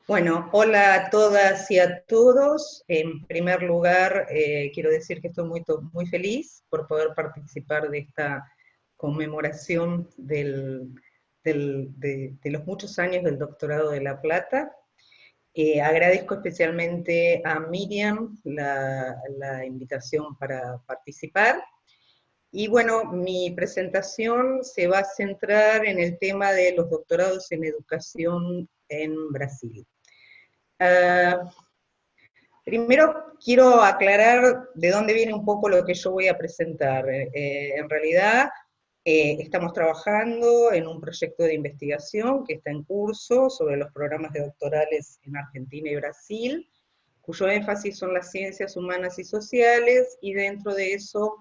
Bueno, hola a todas y a todos. En primer lugar, quiero decir que estoy muy feliz por poder participar de esta conmemoración de los muchos años del doctorado de La Plata. Agradezco especialmente a Miriam la invitación para participar. Y bueno, mi presentación se va a centrar en el tema de los doctorados en educación en Brasil. Uh, Primero quiero aclarar de dónde viene un poco lo que yo voy a presentar. En realidad, estamos trabajando en un proyecto de investigación que está en curso sobre los programas de doctorales en Argentina y Brasil, cuyo énfasis son las ciencias humanas y sociales, y dentro de eso,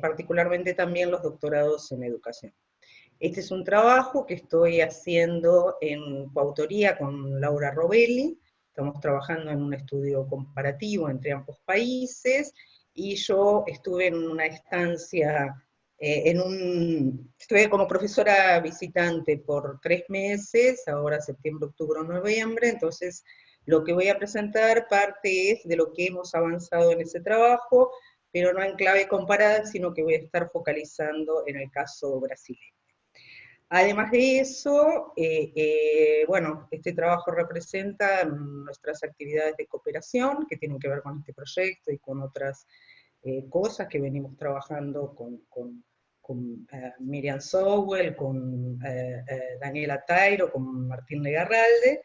particularmente también los doctorados en educación. Este es un trabajo que estoy haciendo en coautoría con Laura Robelli. Estamos trabajando en un estudio comparativo entre ambos países, y yo estuve en una estancia, estuve como profesora visitante por 3 meses, ahora septiembre, octubre, noviembre. Entonces lo que voy a presentar parte es de lo que hemos avanzado en ese trabajo, pero no en clave comparada, sino que voy a estar focalizando en el caso brasileño. Además de eso, bueno, este trabajo representa nuestras actividades de cooperación que tienen que ver con este proyecto y con otras cosas que venimos trabajando con Miriam Sowell, con Daniela Tairo, con Martín Legarralde.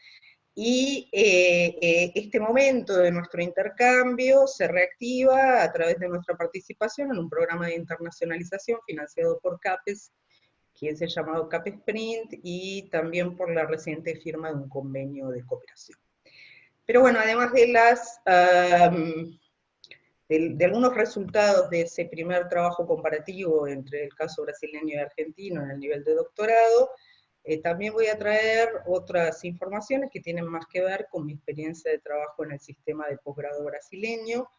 Y este momento de nuestro intercambio se reactiva a través de nuestra participación en un programa de internacionalización financiado por CAPES, que es el llamado CAP Sprint, y también por la reciente firma de un convenio de cooperación. Pero bueno, además de algunos resultados de ese primer trabajo comparativo entre el caso brasileño y argentino en el nivel de doctorado, también voy a traer otras informaciones que tienen más que ver con mi experiencia de trabajo en el sistema de posgrado brasileño,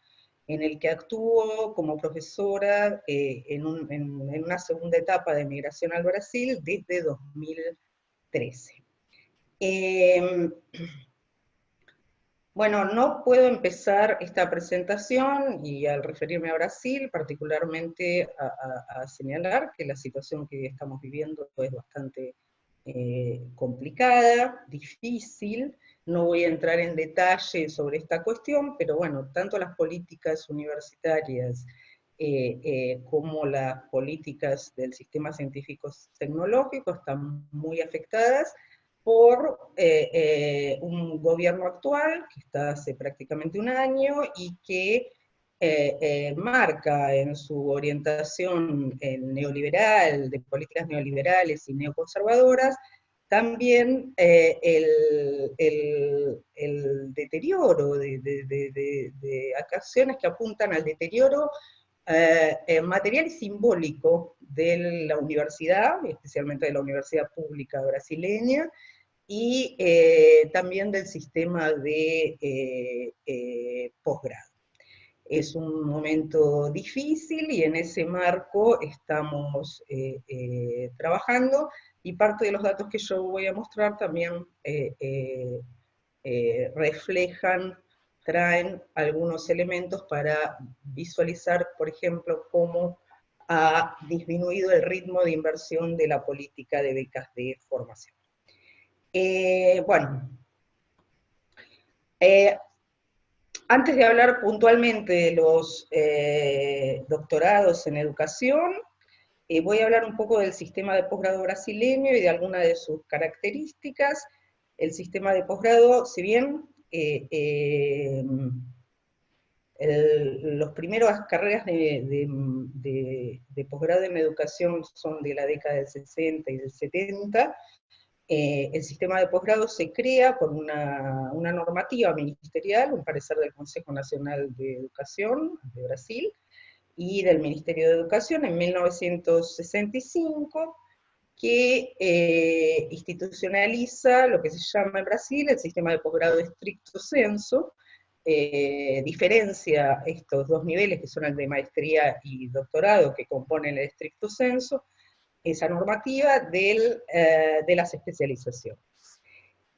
en el que actúo como profesora en una segunda etapa de migración al Brasil desde 2013. Eh, bueno, no puedo empezar esta presentación y al referirme a Brasil, particularmente a señalar que la situación que estamos viviendo es bastante complicada, difícil. No voy a entrar en detalle sobre esta cuestión, pero bueno, tanto las políticas universitarias como las políticas del sistema científico tecnológico están muy afectadas por un gobierno actual que está hace prácticamente un año y que marca en su orientación neoliberal, de políticas neoliberales y neoconservadoras, también el deterioro de acciones que apuntan al deterioro material y simbólico de la universidad, especialmente de la universidad pública brasileña, y también del sistema de posgrado. Es un momento difícil y en ese marco estamos trabajando, y parte de los datos que yo voy a mostrar también reflejan, traen algunos elementos para visualizar, por ejemplo, cómo ha disminuido el ritmo de inversión de la política de becas de formación. Bueno, eh, antes de hablar puntualmente de los doctorados en educación, voy a hablar un poco del sistema de posgrado brasileño y de algunas de sus características. El sistema de posgrado, si bien los primeros carreras de posgrado en educación son de la década del 60 y del 70, el sistema de posgrado se crea por una normativa ministerial, un parecer del Consejo Nacional de Educación de Brasil y del Ministerio de Educación en 1965, que institucionaliza lo que se llama en Brasil el sistema de posgrado de estricto sensu, diferencia estos dos niveles, que son el de maestría y doctorado, que componen el estricto sensu, esa normativa de las especializaciones.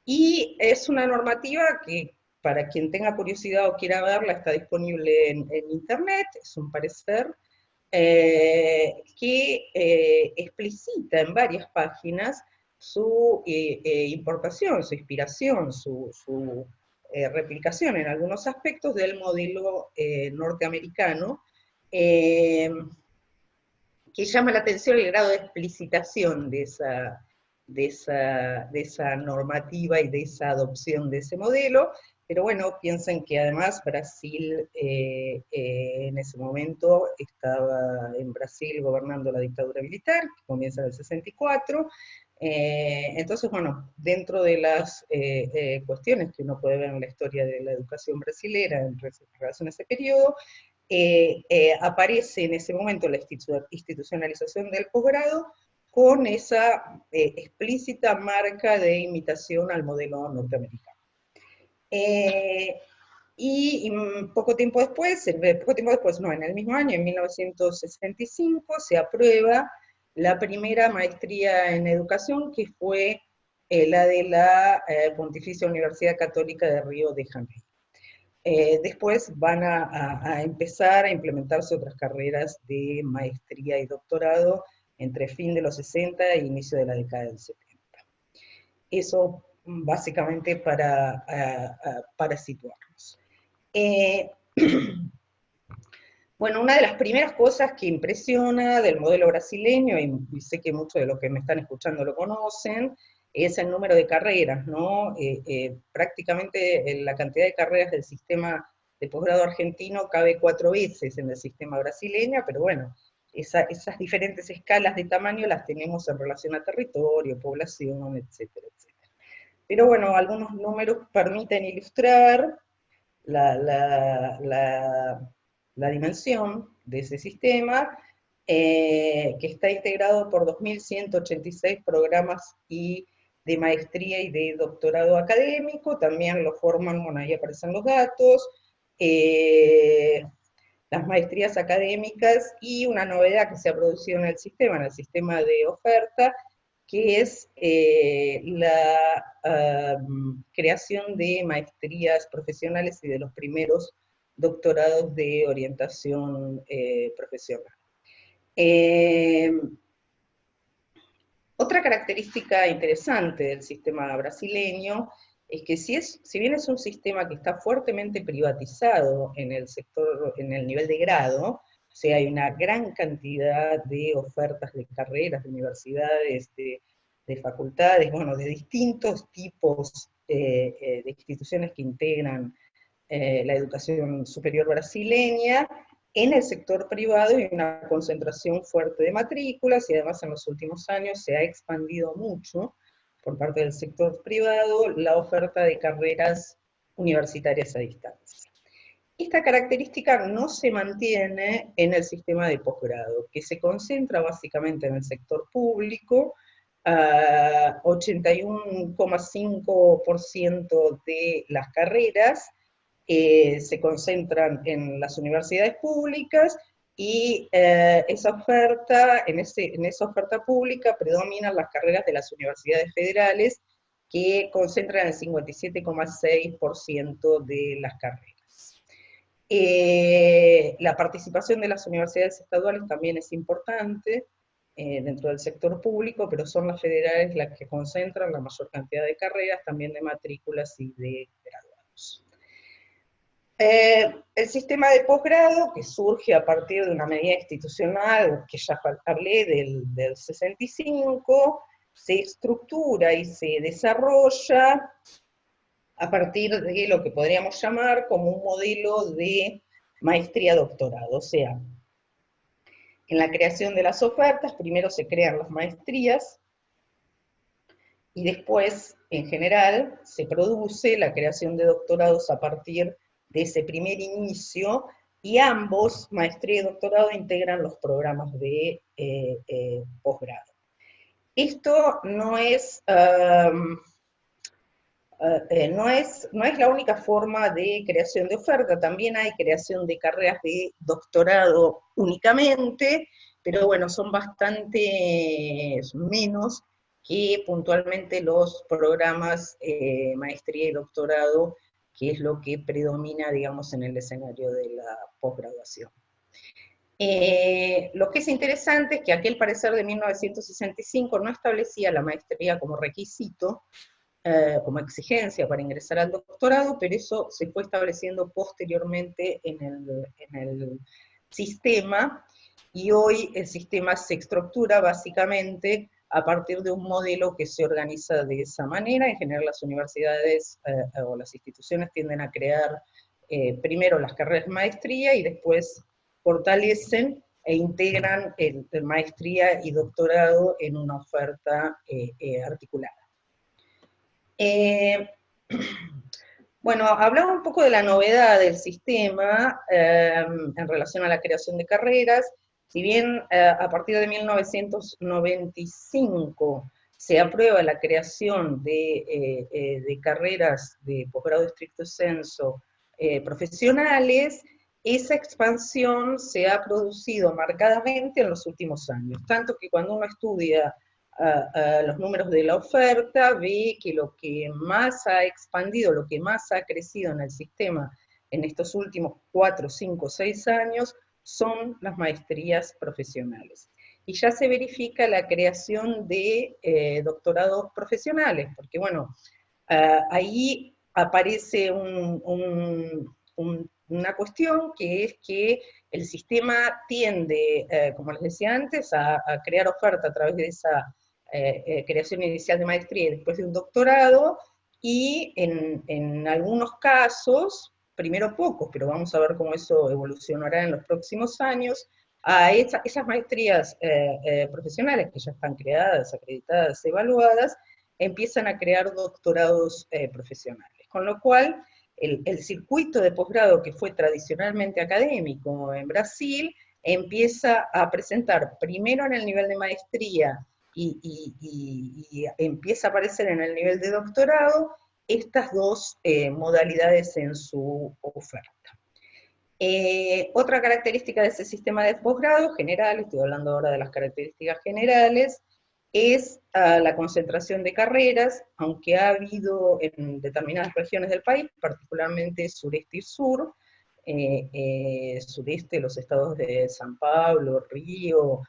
Y es una normativa que, para quien tenga curiosidad o quiera verla, está disponible en internet, es un parecer que explicita en varias páginas su importación, su inspiración, su replicación en algunos aspectos del modelo norteamericano, eh, que llama la atención el grado de explicitación de esa normativa y de esa adopción de ese modelo, pero bueno, piensen que además Brasil en ese momento estaba en Brasil gobernando la dictadura militar, que comienza en el 64, entonces bueno, dentro de las cuestiones que uno puede ver en la historia de la educación brasilera en relación a ese periodo, aparece en ese momento la institucionalización del posgrado con esa explícita marca de imitación al modelo norteamericano. Eh, y poco tiempo después, no, en el mismo año, en 1965, se aprueba la primera maestría en educación, que fue la de la Pontificia Universidad Católica de Río de Janeiro. Después van a empezar a implementarse otras carreras de maestría y doctorado entre fin de los 60 e inicio de la década del 70. Eso básicamente para situarnos. Eh, bueno, una de las primeras cosas que impresiona del modelo brasileño, y sé que muchos de los que me están escuchando lo conocen, es el número de carreras, ¿no? Prácticamente la cantidad de carreras del sistema de posgrado argentino cabe 4 veces en el sistema brasileño, pero bueno, esas diferentes escalas de tamaño las tenemos en relación a territorio, población, etcétera, etcétera. Pero bueno, algunos números permiten ilustrar la dimensión de ese sistema, que está integrado por 2.186 programas de maestría y de doctorado académico, también lo forman, bueno, ahí aparecen los datos, eh, las maestrías académicas y una novedad que se ha producido en el sistema de oferta, que es la creación de maestrías profesionales y de los primeros doctorados de orientación profesional. Eh, Otra característica interesante del sistema brasileño es que si bien es un sistema que está fuertemente privatizado en el sector, en el nivel de grado, o sea, hay una gran cantidad de ofertas de carreras, de universidades, de facultades, bueno, de distintos tipos de instituciones que integran la educación superior brasileña. En el sector privado hay una concentración fuerte de matrículas y además en los últimos años se ha expandido mucho por parte del sector privado la oferta de carreras universitarias a distancia. Esta característica no se mantiene en el sistema de posgrado, que se concentra básicamente en el sector público. 81,5% de las carreras se concentran en las universidades públicas y en esa oferta pública predominan las carreras de las universidades federales, que concentran el 57,6% de las carreras. La participación de las universidades estaduales también es importante dentro del sector público, pero son las federales las que concentran la mayor cantidad de carreras, también de matrículas y de graduados. El sistema de posgrado, que surge a partir de una medida institucional que ya hablé del 65, se estructura y se desarrolla a partir de lo que podríamos llamar como un modelo de maestría-doctorado. O sea, en la creación de las ofertas, primero se crean las maestrías, y después, en general, se produce la creación de doctorados a partir de ese primer inicio, y ambos, maestría y doctorado, integran los programas de posgrado. Esto no es la única forma de creación de oferta, también hay creación de carreras de doctorado únicamente, pero bueno, son bastante menos que puntualmente los programas maestría y doctorado, que es lo que predomina, digamos, en el escenario de la posgraduación. Lo que es interesante es que aquel parecer de 1965 no establecía la maestría como requisito, como exigencia para ingresar al doctorado, pero eso se fue estableciendo posteriormente en el sistema, y hoy el sistema se estructura básicamente a partir de un modelo que se organiza de esa manera. En general las universidades o las instituciones tienden a crear primero las carreras de maestría y después fortalecen e integran el maestría y doctorado en una oferta articulada. Bueno, hablaba un poco de la novedad del sistema en relación a la creación de carreras. Si bien a partir de 1995 se aprueba la creación de carreras de posgrado estricto sensu profesionales, esa expansión se ha producido marcadamente en los últimos años, tanto que cuando uno estudia los números de la oferta, ve que lo que más ha expandido, lo que más ha crecido en el sistema en estos últimos 4, 5, 6 años son las maestrías profesionales. Y ya se verifica la creación de doctorados profesionales, porque bueno, ahí aparece una cuestión que es que el sistema tiende, como les decía antes, a crear oferta a través de esa creación inicial de maestría y después de un doctorado, y en algunos casos, primero pocos, pero vamos a ver cómo eso evolucionará en los próximos años, a esas maestrías profesionales que ya están creadas, acreditadas, evaluadas, empiezan a crear doctorados profesionales. Con lo cual, el circuito de posgrado que fue tradicionalmente académico en Brasil, empieza a presentar primero en el nivel de maestría y empieza a aparecer en el nivel de doctorado estas dos modalidades en su oferta. Otra característica de ese sistema de posgrado general, estoy hablando ahora de las características generales, es la concentración de carreras, aunque ha habido en determinadas regiones del país, particularmente sureste y sur, sureste, los estados de San Pablo, Río,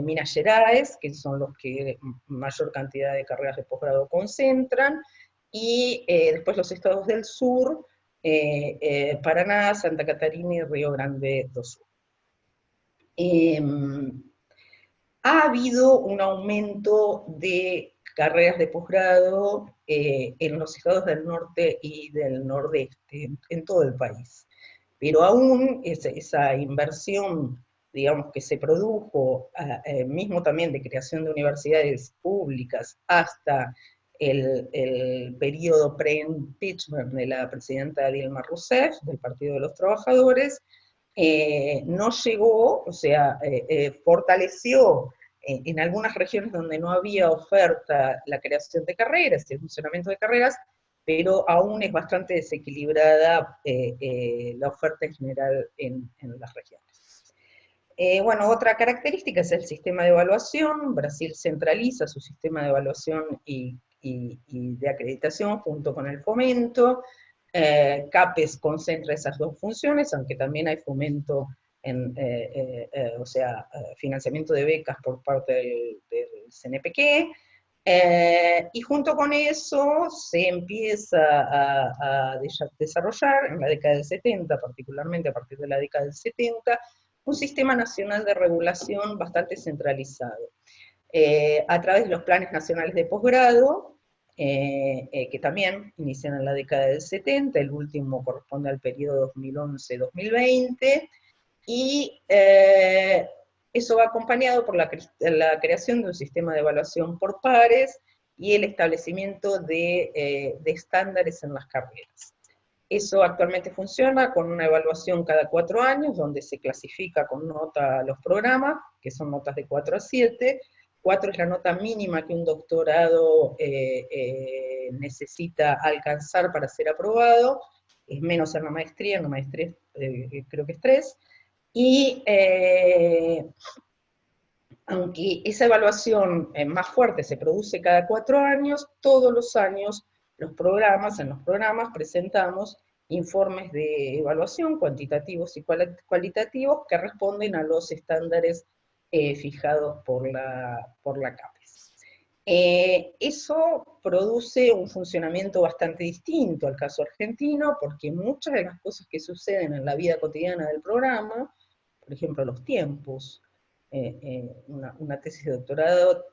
Minas Gerais, que son los que mayor cantidad de carreras de posgrado concentran, y después los estados del sur, Paraná, Santa Catarina y Río Grande do Sul. Ha habido un aumento de carreras de posgrado en los estados del norte y del nordeste, en todo el país. Pero aún esa inversión, digamos, que se produjo, mismo también de creación de universidades públicas hasta el periodo pre-impeachment de la presidenta Dilma Rousseff, del Partido de los Trabajadores, no llegó, o sea, fortaleció en algunas regiones donde no había oferta la creación de carreras, el funcionamiento de carreras, pero aún es bastante desequilibrada la oferta en general en las regiones. Bueno, otra característica es el sistema de evaluación. Brasil centraliza su sistema de evaluación y de acreditación junto con el fomento. CAPES concentra esas dos funciones, aunque también hay fomento, o sea, financiamiento de becas por parte del CNPq, y junto con eso se empieza a desarrollar en la década del 70, particularmente a partir de la década del 70, un sistema nacional de regulación bastante centralizado, a través de los planes nacionales de posgrado, que también inician en la década del 70, el último corresponde al periodo 2011-2020, y eso va acompañado por la creación de un sistema de evaluación por pares y el establecimiento de estándares en las carreras. Eso actualmente funciona con una evaluación cada 4 años, donde se clasifica con nota los programas, que son notas de 4 a 7. 4 es la nota mínima que un doctorado necesita alcanzar para ser aprobado, es menos en la maestría creo que es 3, y aunque esa evaluación más fuerte se produce cada 4 años, todos los años en los programas presentamos informes de evaluación cuantitativos y cualitativos que responden a los estándares fijados por la CAPES. Eso produce un funcionamiento bastante distinto al caso argentino, porque muchas de las cosas que suceden en la vida cotidiana del programa, por ejemplo, los tiempos, una tesis de doctorado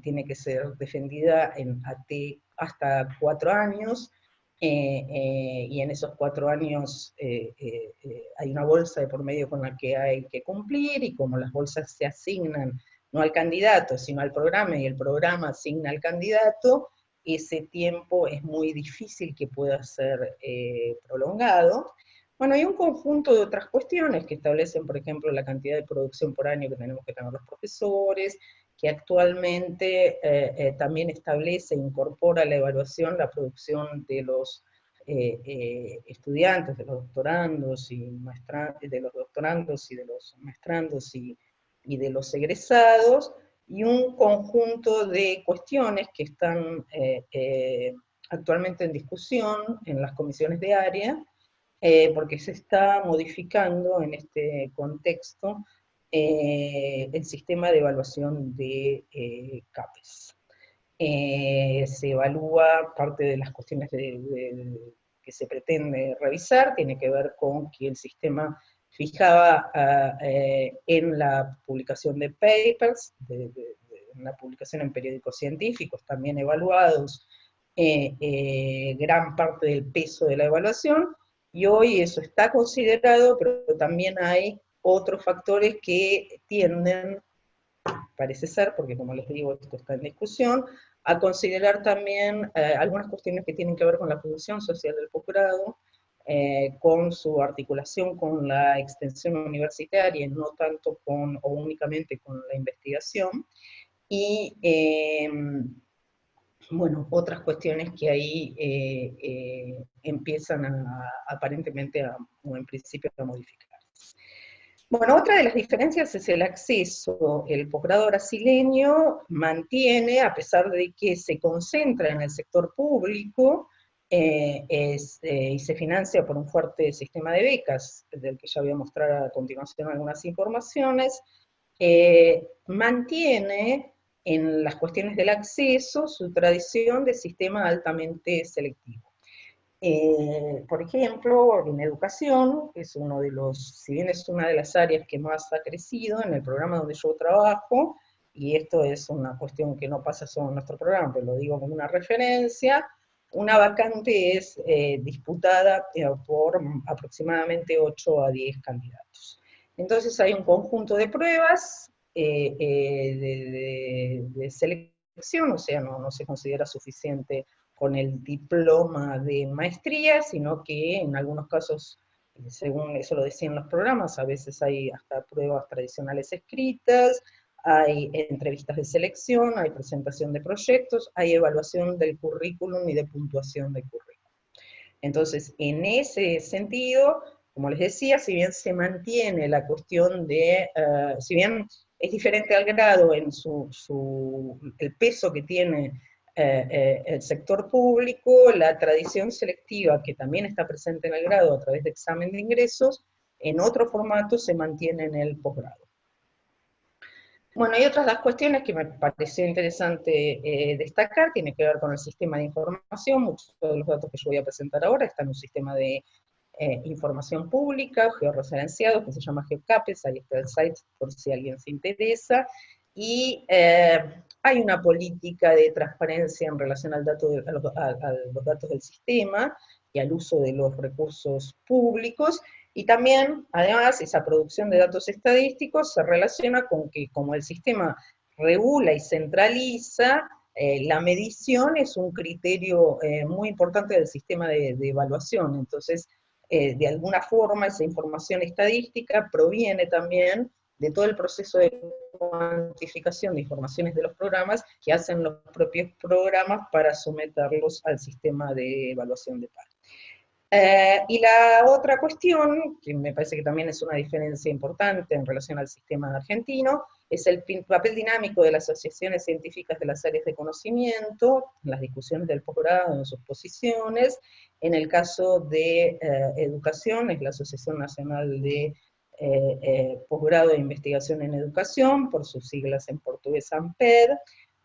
tiene que ser defendida en hasta 4 años, y en esos 4 años hay una bolsa de por medio con la que hay que cumplir, y como las bolsas se asignan no al candidato, sino al programa, y el programa asigna al candidato, ese tiempo es muy difícil que pueda ser prolongado. Bueno, hay un conjunto de otras cuestiones que establecen, por ejemplo, la cantidad de producción por año que tenemos que tener los profesores, que actualmente también establece e incorpora la evaluación, la producción de los estudiantes, de los doctorandos y de los doctorandos y de los maestrandos y de los egresados, y un conjunto de cuestiones que están actualmente en discusión en las comisiones de área, porque se está modificando en este contexto el sistema de evaluación de CAPES. Se evalúa parte de las cuestiones que se pretende revisar, tiene que ver con que el sistema fijaba en la publicación de papers, en la publicación en periódicos científicos, también evaluados, gran parte del peso de la evaluación, y hoy eso está considerado, pero también hay otros factores que tienden, parece ser, porque como les digo, esto está en discusión, a considerar también algunas cuestiones que tienen que ver con la función social del posgrado, con su articulación con la extensión universitaria, no tanto con o únicamente con la investigación, y bueno, otras cuestiones que ahí empiezan aparentemente o en principio a modificar. Bueno, otra de las diferencias es el acceso. El posgrado brasileño mantiene, a pesar de que se concentra en el sector público y se financia por un fuerte sistema de becas, del que ya voy a mostrar a continuación algunas informaciones, mantiene en las cuestiones del acceso su tradición de sistema altamente selectivo. Por ejemplo, en educación, es uno de los, si bien es una de las áreas que más ha crecido en el programa donde yo trabajo, y esto es una cuestión que no pasa solo en nuestro programa, pero lo digo como una referencia, una vacante es disputada por aproximadamente 8 a 10 candidatos. Entonces hay un conjunto de pruebas de selección, o sea, no se considera suficiente con el diploma de maestría, sino que en algunos casos, según eso lo decían los programas, a veces hay hasta pruebas tradicionales escritas, hay entrevistas de selección, hay presentación de proyectos, hay evaluación del currículum y de puntuación del currículum. Entonces, en ese sentido, como les decía, si bien se mantiene la cuestión de, si bien es diferente al grado en el peso que tiene el sector público, la tradición selectiva, que también está presente en el grado a través de examen de ingresos, en otro formato se mantiene en el posgrado. Bueno, y otras de las cuestiones que me pareció interesante destacar tiene que ver con el sistema de información. Muchos de los datos que yo voy a presentar ahora están en un sistema de información pública, georreferenciado, que se llama GeoCapes, ahí está el site por si alguien se interesa, y hay una política de transparencia en relación al dato a los datos del sistema y al uso de los recursos públicos, y también, además, esa producción de datos estadísticos se relaciona con que como el sistema regula y centraliza, la medición es un criterio muy importante del sistema de evaluación. Entonces, de alguna forma, esa información estadística proviene también de todo el proceso de cuantificación de informaciones de los programas que hacen los propios programas para someterlos al sistema de evaluación de par. Y la otra cuestión, que me parece que también es una diferencia importante en relación al sistema argentino, es el papel dinámico de las asociaciones científicas de las áreas de conocimiento, las discusiones del posgrado en sus posiciones. En el caso de educación, es la Asociación Nacional de Posgrado e Investigación en Educación, por sus siglas en portugués ANPED.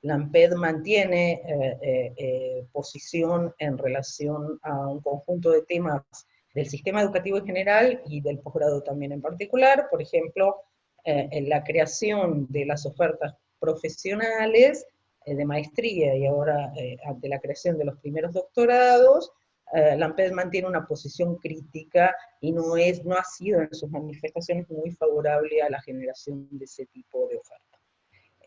La ANPED mantiene posición en relación a un conjunto de temas del sistema educativo en general y del posgrado también en particular. Por ejemplo, en la creación de las ofertas profesionales de maestría y ahora ante la creación de los primeros doctorados, la ANPED mantiene una posición crítica y no ha sido en sus manifestaciones muy favorable a la generación de ese tipo de ofertas.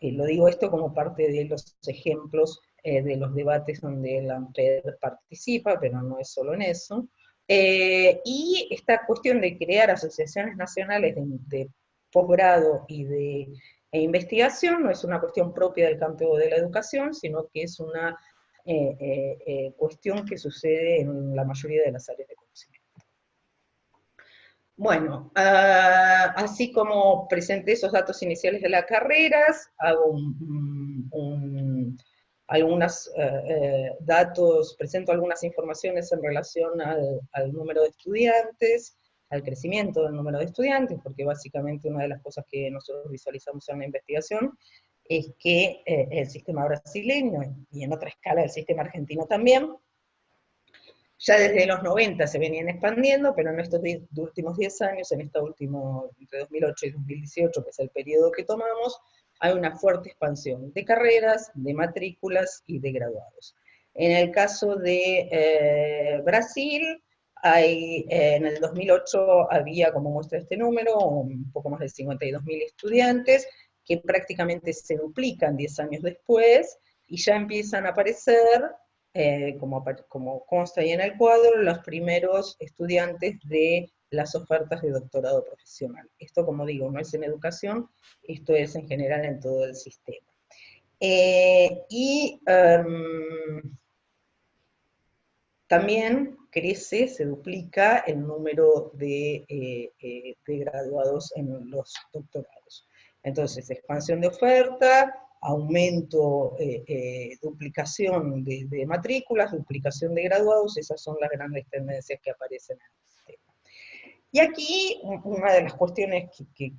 Lo digo esto como parte de los ejemplos de los debates donde la ANPED participa, pero no es solo en eso. Y esta cuestión de crear asociaciones nacionales de posgrado y de investigación no es una cuestión propia del campo de la educación, sino que es una cuestión que sucede en la mayoría de las áreas de conocimiento. Bueno, así como presenté esos datos iniciales de las carreras, hago algunos datos, presento algunas informaciones en relación al número de estudiantes, al crecimiento del número de estudiantes, porque básicamente una de las cosas que nosotros visualizamos en la investigación es que el sistema brasileño, y en otra escala el sistema argentino también, ya desde los 90 se venían expandiendo, pero en estos últimos 10 años, en esta última, entre 2008 y 2018, que es el periodo que tomamos, hay una fuerte expansión de carreras, de matrículas y de graduados. En el caso de Brasil, en el 2008 había, como muestra este número, un poco más de 52.000 estudiantes, que prácticamente se duplican 10 años después, y ya empiezan a aparecer como consta ahí en el cuadro, los primeros estudiantes de las ofertas de doctorado profesional. Esto, como digo, no es en educación, esto es en general en todo el sistema. También crece, se duplica el número de graduados en los doctorados. Entonces, expansión de oferta, aumento, duplicación de matrículas, duplicación de graduados, esas son las grandes tendencias que aparecen en el sistema. Y aquí una de las cuestiones que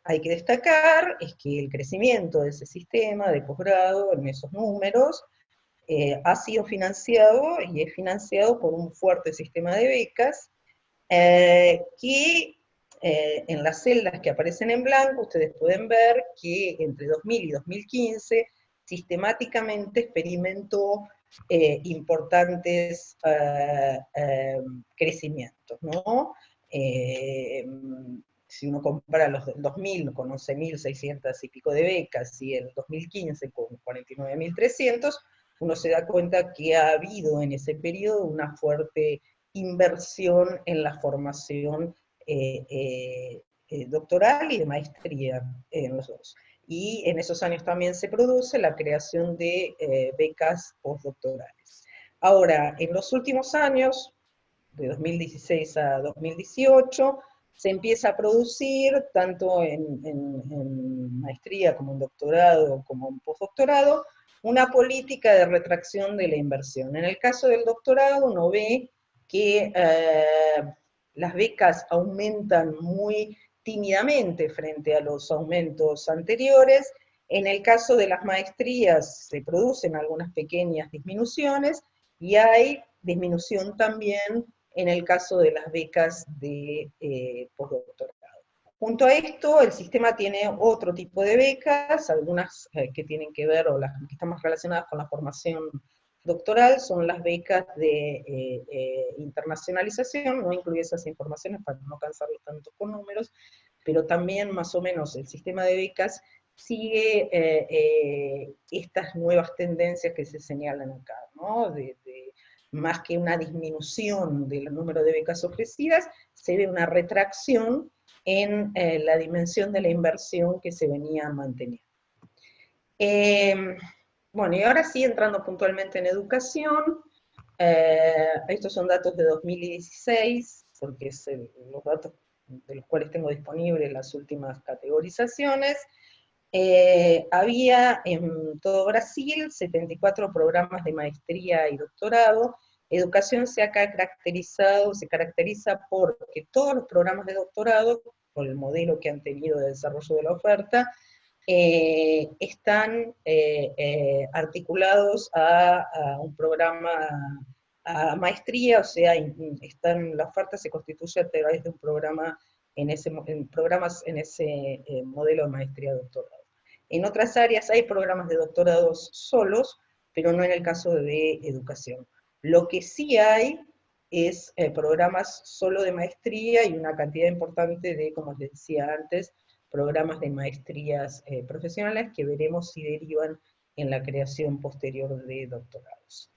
hay que destacar es que el crecimiento de ese sistema de posgrado en esos números ha sido financiado y es financiado por un fuerte sistema de becas que en las celdas que aparecen en blanco ustedes pueden ver que entre 2000 y 2015 sistemáticamente experimentó importantes crecimientos, ¿no? Si uno compara los del 2000 con 11.600 y pico de becas y el 2015 con 49.300, uno se da cuenta que ha habido en ese periodo una fuerte inversión en la formación doctoral y de maestría en los dos. Y en esos años también se produce la creación de becas postdoctorales. Ahora, en los últimos años, de 2016 a 2018, se empieza a producir, tanto en maestría como en doctorado, como en postdoctorado, una política de retracción de la inversión. En el caso del doctorado, uno ve que las becas aumentan muy tímidamente frente a los aumentos anteriores. En el caso de las maestrías se producen algunas pequeñas disminuciones y hay disminución también en el caso de las becas de postdoctorado. Junto a esto, el sistema tiene otro tipo de becas, algunas que tienen que ver, o las que están más relacionadas con la formación doctoral, son las becas de internacionalización, no incluye esas informaciones para no cansarlos tanto con números, pero también más o menos el sistema de becas sigue estas nuevas tendencias que se señalan acá, ¿no? Más que una disminución del número de becas ofrecidas, se ve una retracción en la dimensión de la inversión que se venía manteniendo. Bueno, y ahora sí, entrando puntualmente en educación, estos son datos de 2016, porque los datos de los cuales tengo disponibles las últimas categorizaciones, había en todo Brasil 74 programas de maestría y doctorado. Educación se caracteriza porque todos los programas de doctorado, por el modelo que han tenido de desarrollo de la oferta, están articulados a un programa, a maestría, o sea, la oferta se constituye a través de un programa programas en ese modelo de maestría doctorado. En otras áreas hay programas de doctorados solos, pero no en el caso de educación. Lo que sí hay es programas solo de maestría y una cantidad importante de, como les decía antes, programas de maestrías profesionales que veremos si derivan en la creación posterior de doctorados.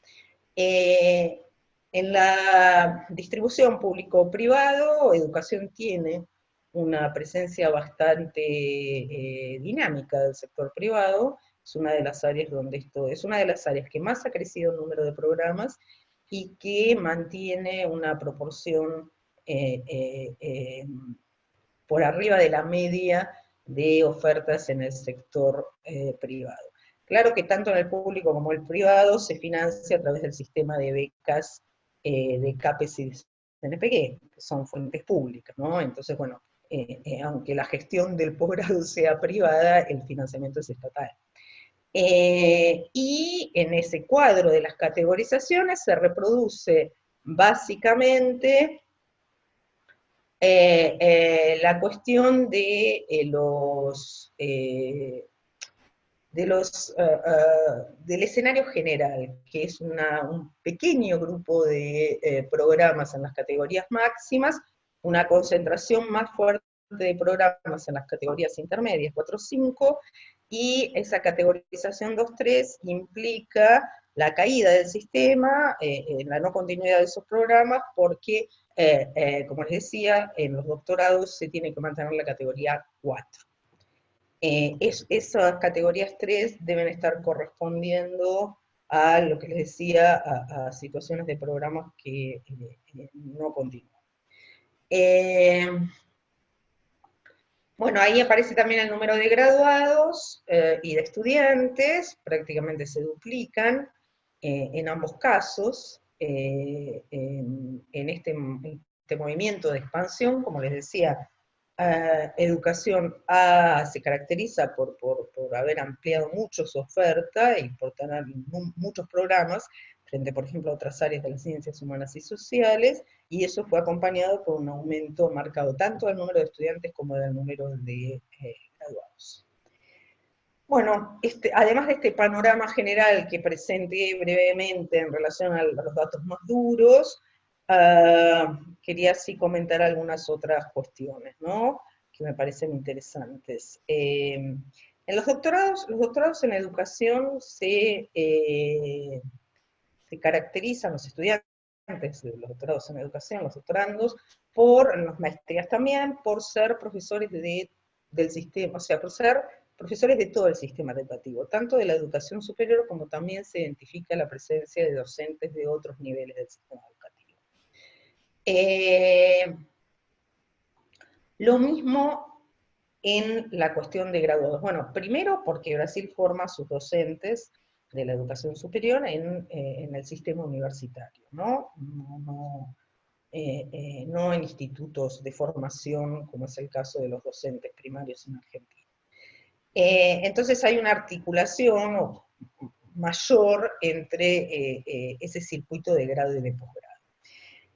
En la distribución público-privado, educación tiene una presencia bastante dinámica del sector privado, es una de las áreas donde esto es una de las áreas que más ha crecido el número de programas y que mantiene una proporción por arriba de la media de ofertas en el sector privado. Claro que tanto en el público como en el privado se financia a través del sistema de becas de CAPES y CNPq, que son fuentes públicas, ¿no? Entonces, bueno, aunque la gestión del posgrado sea privada, el financiamiento es estatal. Y en ese cuadro de las categorizaciones se reproduce básicamente la cuestión del escenario general, que es un pequeño grupo de programas en las categorías máximas, una concentración más fuerte de programas en las categorías intermedias, 4-5, y esa categorización 2-3 implica la caída del sistema, la no continuidad de esos programas, porque, como les decía, en los doctorados se tiene que mantener la categoría 4. Esas categorías 3 deben estar correspondiendo a lo que les decía, a situaciones de programas que no continúan. Bueno, ahí aparece también el número de graduados y de estudiantes, prácticamente se duplican en ambos casos, en este movimiento de expansión, como les decía, educación se caracteriza por haber ampliado mucho su oferta y por tener muchos programas, frente, por ejemplo, a otras áreas de las ciencias humanas y sociales, y eso fue acompañado por un aumento marcado tanto del número de estudiantes como del número de graduados. Bueno, además de este panorama general que presenté brevemente en relación a los datos más duros, quería sí comentar algunas otras cuestiones, ¿no?, que me parecen interesantes. En los doctorados en educación se caracterizan los estudiantes de los doctorados en educación, los doctorandos, por las maestrías también, por ser profesores del sistema, o sea, por ser profesores de todo el sistema educativo, tanto de la educación superior como también se identifica la presencia de docentes de otros niveles del sistema educativo. Lo mismo en la cuestión de graduados. Bueno, primero porque Brasil forma a sus docentes de la educación superior en el sistema universitario, ¿no? No en institutos de formación, como es el caso de los docentes primarios en Argentina. Entonces hay una articulación mayor entre ese circuito de grado y de posgrado.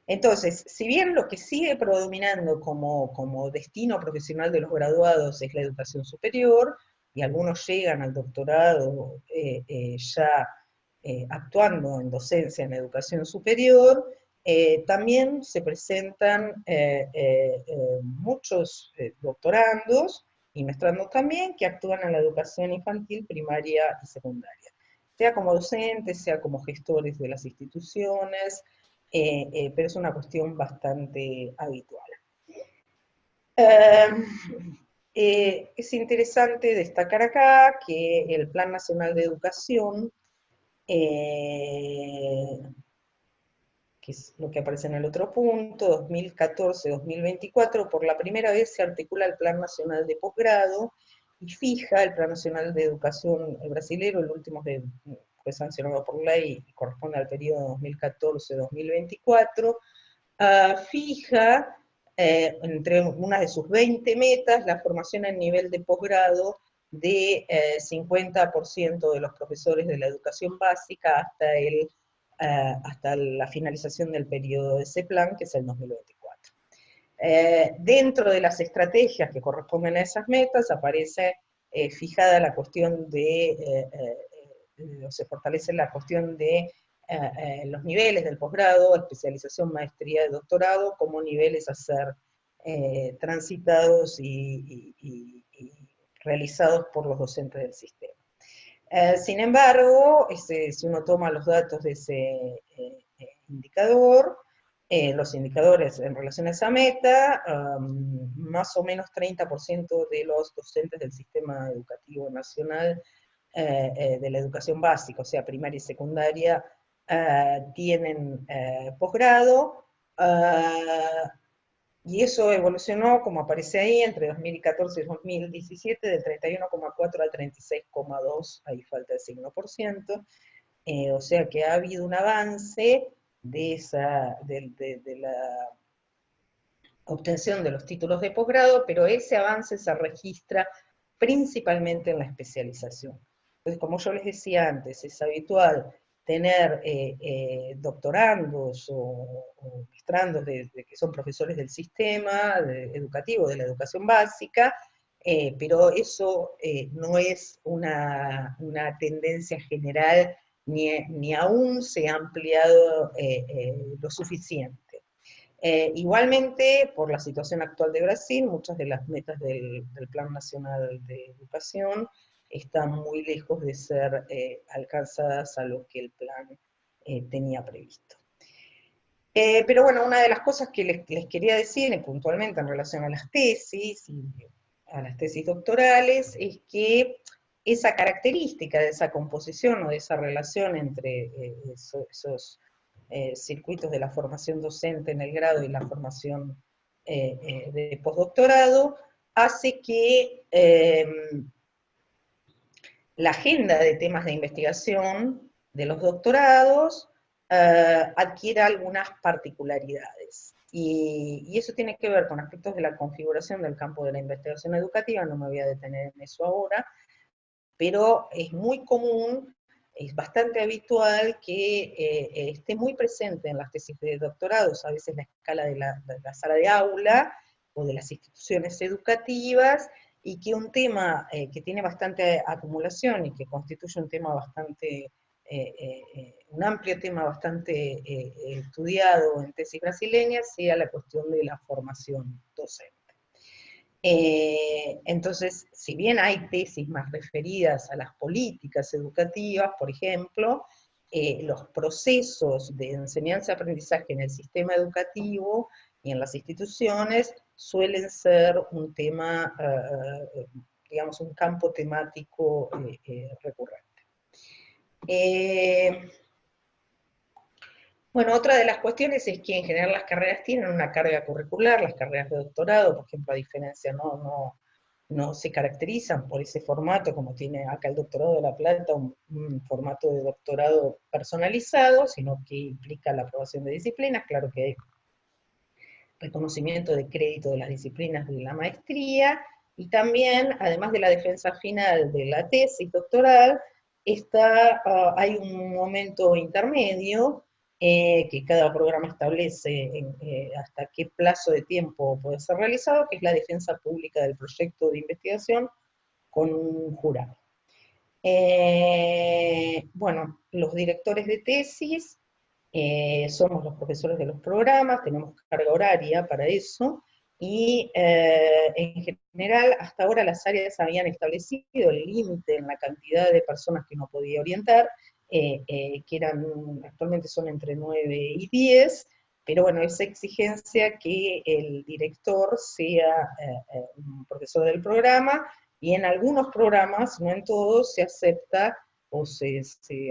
Entonces, si bien lo que sigue predominando como destino profesional de los graduados es la educación superior, y algunos llegan al doctorado ya actuando en docencia en educación superior, también se presentan muchos doctorandos y maestrandos también que actúan en la educación infantil, primaria y secundaria, sea como docentes, sea como gestores de las instituciones, pero es una cuestión bastante habitual. Es interesante destacar acá que el Plan Nacional de Educación, que que es lo que aparece en el otro punto, 2014-2024, por la primera vez se articula el Plan Nacional de Posgrado y fija el Plan Nacional de Educación brasilero, el último que fue sancionado por ley y corresponde al periodo 2014-2024, fija entre una de sus 20 metas la formación en nivel de posgrado de 50% de los profesores de la educación básica hasta la finalización del periodo de ese plan, que es el 2024. Dentro de las estrategias que corresponden a esas metas aparece fijada la cuestión o se fortalece la cuestión de los niveles del posgrado, especialización, maestría y doctorado, como niveles a ser transitados y realizados por los docentes del sistema. Sin embargo, si uno toma los datos de ese indicador, los indicadores en relación a esa meta, más o menos 30% de los docentes del sistema educativo nacional de la educación básica, o sea, primaria y secundaria, tienen posgrado, y eso evolucionó, como aparece ahí, entre 2014 y 2017, del 31,4 al 36,2, ahí falta el signo por ciento, o sea que ha habido un avance de la obtención de los títulos de posgrado, pero ese avance se registra principalmente en la especialización. Entonces, como yo les decía antes, es habitual tener doctorandos o mestrandos que son profesores del sistema educativo, de la educación básica, pero eso no es una tendencia general, ni aún se ha ampliado lo suficiente. Igualmente, por la situación actual de Brasil, muchas de las metas del Plan Nacional de Educación están muy lejos de ser alcanzadas a lo que el plan tenía previsto. Pero bueno, una de las cosas que les quería decir puntualmente en relación a las tesis, y a las tesis doctorales, es que esa característica de esa composición o de esa relación entre esos circuitos de la formación docente en el grado y la formación de postdoctorado, hace que la agenda de temas de investigación de los doctorados adquiera algunas particularidades. Y eso tiene que ver con aspectos de la configuración del campo de la investigación educativa, no me voy a detener en eso ahora, pero es muy común, es bastante habitual que esté muy presente en las tesis de doctorados, a veces la escala de la sala de aula o de las instituciones educativas, y que un tema que tiene bastante acumulación y que constituye un tema bastante, un amplio tema bastante estudiado en tesis brasileñas, sea la cuestión de la formación docente. Entonces, si bien hay tesis más referidas a las políticas educativas, por ejemplo, los procesos de enseñanza-aprendizaje en el sistema educativo y en las instituciones suelen ser un tema, digamos, un campo temático recurrente. Bueno, otra de las cuestiones es que en general las carreras tienen una carga curricular, las carreras de doctorado, por ejemplo, a diferencia, no se caracterizan por ese formato, como tiene acá el doctorado de La Plata, un formato de doctorado personalizado, sino que implica la aprobación de disciplinas, claro que hay reconocimiento de crédito de las disciplinas de la maestría, y también, además de la defensa final de la tesis doctoral, hay un momento intermedio que cada programa establece hasta qué plazo de tiempo puede ser realizado, que es la defensa pública del proyecto de investigación con un jurado. Bueno, los directores de tesis somos los profesores de los programas, tenemos carga horaria para eso, y en general hasta ahora las áreas habían establecido el límite en la cantidad de personas que uno podía orientar, que actualmente son entre 9 y 10, pero bueno, esa exigencia que el director sea un profesor del programa, y en algunos programas, no en todos, se acepta o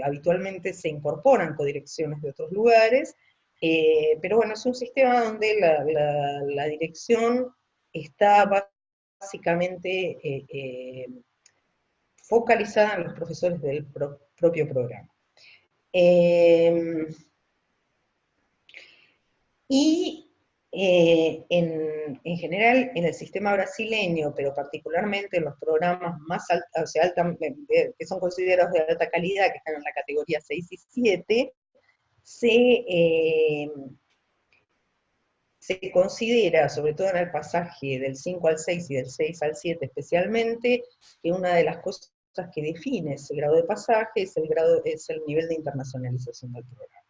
habitualmente se incorporan codirecciones de otros lugares, Pero bueno, es un sistema donde la dirección está básicamente focalizada en los profesores del propio programa. Eh, y en general, en el sistema brasileño, pero particularmente en los programas más altos, o sea, que son considerados de alta calidad, que están en la categoría 6 y 7, se, eh, se considera, sobre todo en el pasaje del 5 al 6 y del 6 al 7 especialmente, que una de las cosas que define ese grado de pasaje es el nivel de internacionalización del programa.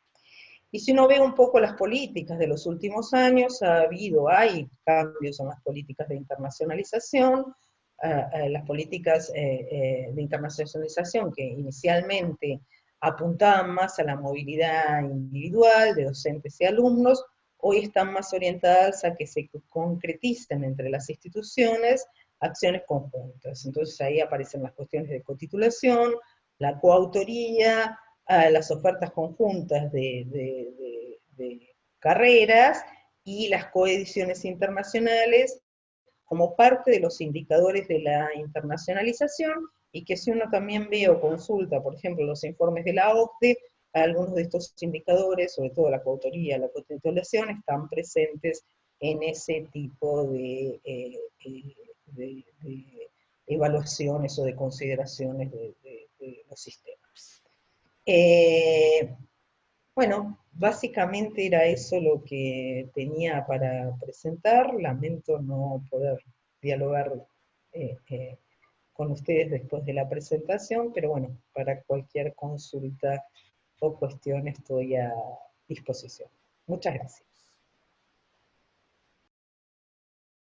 Y si uno ve un poco las políticas de los últimos años, hay cambios en las políticas de internacionalización, las políticas de internacionalización que inicialmente apuntaban más a la movilidad individual de docentes y alumnos, hoy están más orientadas a que se concreticen entre las instituciones acciones conjuntas. Entonces ahí aparecen las cuestiones de cotitulación, la coautoría, a las ofertas conjuntas de carreras y las coediciones internacionales como parte de los indicadores de la internacionalización, y que si uno también ve o consulta, por ejemplo, los informes de la OCDE, algunos de estos indicadores, sobre todo la coautoría, la cotitulación, están presentes en ese tipo de evaluaciones o de consideraciones de los sistemas. Bueno, básicamente era eso lo que tenía para presentar. Lamento no poder dialogar eh, eh, con ustedes después de la presentación, pero bueno, para cualquier consulta o cuestión estoy a disposición. Muchas gracias.